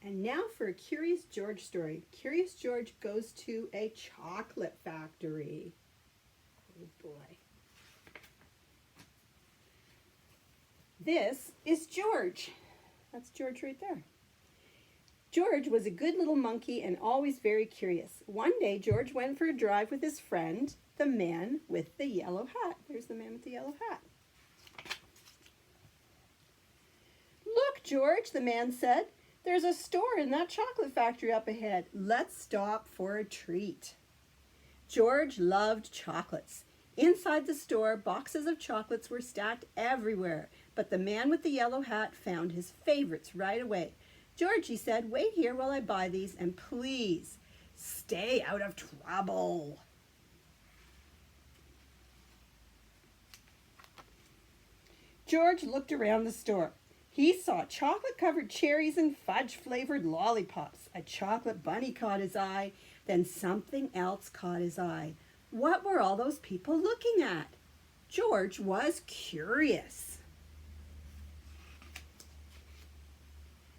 And now for a Curious George story. Curious George goes to a chocolate factory. Oh boy. This is George. That's George right there. George was a good little monkey and always very curious. One day, George went for a drive with his friend, the man with the yellow hat. There's the man with the yellow hat. Look, George, the man said. There's a store in that chocolate factory up ahead. Let's stop for a treat. George loved chocolates. Inside the store, boxes of chocolates were stacked everywhere, but the man with the yellow hat found his favorites right away. George, he said, wait here while I buy these, and please, stay out of trouble. George looked around the store. He saw chocolate-covered cherries and fudge-flavored lollipops. A chocolate bunny caught his eye. Then something else caught his eye. What were all those people looking at? George was curious.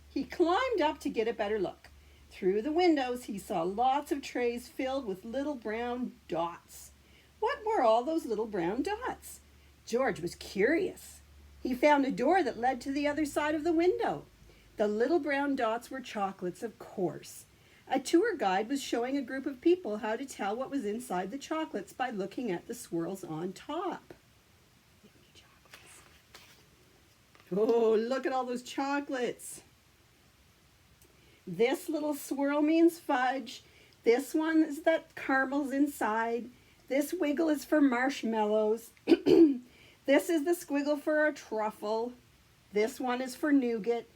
He climbed up to get a better look. Through the windows, he saw lots of trays filled with little brown dots. What were all those little brown dots? George was curious. He found a door that led to the other side of the window. The little brown dots were chocolates, of course. A tour guide was showing a group of people how to tell what was inside the chocolates by looking at the swirls on top. Oh, look at all those chocolates. This little swirl means fudge. This one is that caramel's inside. This wiggle is for marshmallows. This is the squiggle for a truffle. This one is for nougat.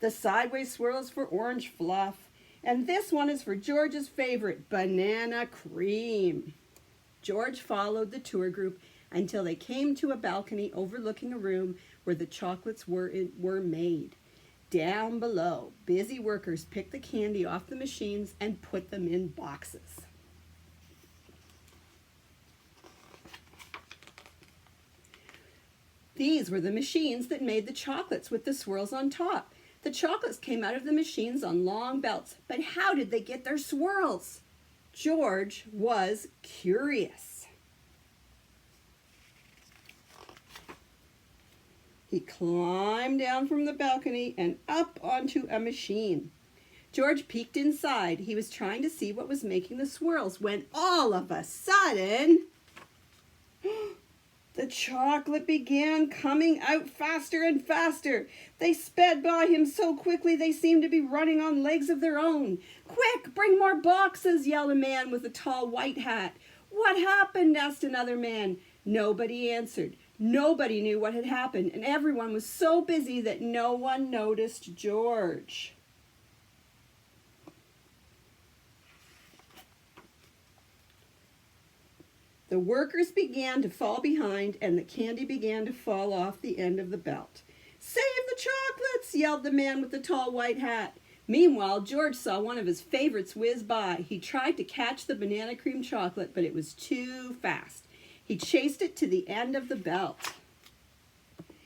The sideways swirl is for orange fluff. And this one is for George's favorite, banana cream. George followed the tour group until they came to a balcony overlooking a room where the chocolates were made. Down below, busy workers picked the candy off the machines and put them in boxes. These were the machines that made the chocolates with the swirls on top. The chocolates came out of the machines on long belts, but how did they get their swirls? George was curious. He climbed down from the balcony and up onto a machine. George peeked inside. He was trying to see what was making the swirls when all of a sudden, the chocolate began coming out faster and faster. They sped by him so quickly they seemed to be running on legs of their own. Quick, bring more boxes, yelled a man with a tall white hat. What happened? Asked another man. Nobody answered. Nobody knew what had happened, and everyone was so busy that no one noticed George. The workers began to fall behind, and the candy began to fall off the end of the belt. Save the chocolates, yelled the man with the tall white hat. Meanwhile, George saw one of his favorites whiz by. He tried to catch the banana cream chocolate, but it was too fast. He chased it to the end of the belt.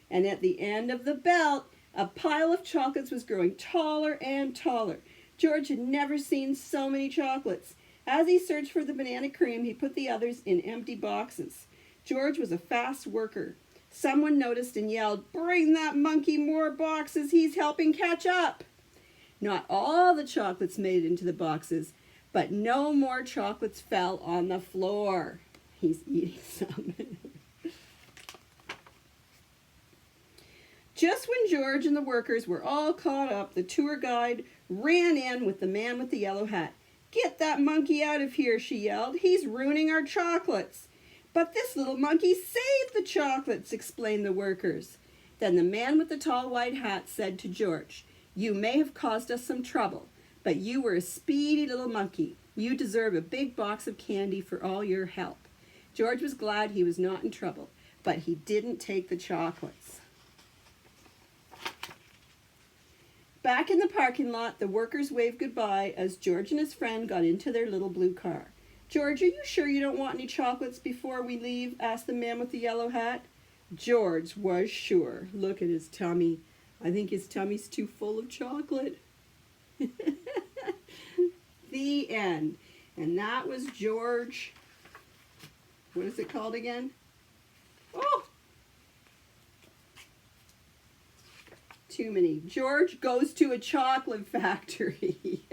And at the end of the belt, a pile of chocolates was growing taller and taller. George had never seen so many chocolates. As he searched for the banana cream, he put the others in empty boxes. George was a fast worker. Someone noticed and yelled, "Bring that monkey more boxes, he's helping catch up." Not all the chocolates made it into the boxes, but no more chocolates fell on the floor. He's eating some. Just when George and the workers were all caught up, the tour guide ran in with the man with the yellow hat. "Get that monkey out of here," she yelled. "He's ruining our chocolates." "But this little monkey saved the chocolates," explained the workers. Then the man with the tall white hat said to George, "You may have caused us some trouble, but you were a speedy little monkey. You deserve a big box of candy for all your help." George was glad he was not in trouble, but he didn't take the chocolates. Back in the parking lot, the workers waved goodbye as George and his friend got into their little blue car. "George, are you sure you don't want any chocolates before we leave?" asked the man with the yellow hat. George was sure. Look at his tummy. I think his tummy's too full of chocolate. The end. And that was George. What is it called again? Oh! Too many. George Goes to a Chocolate Factory.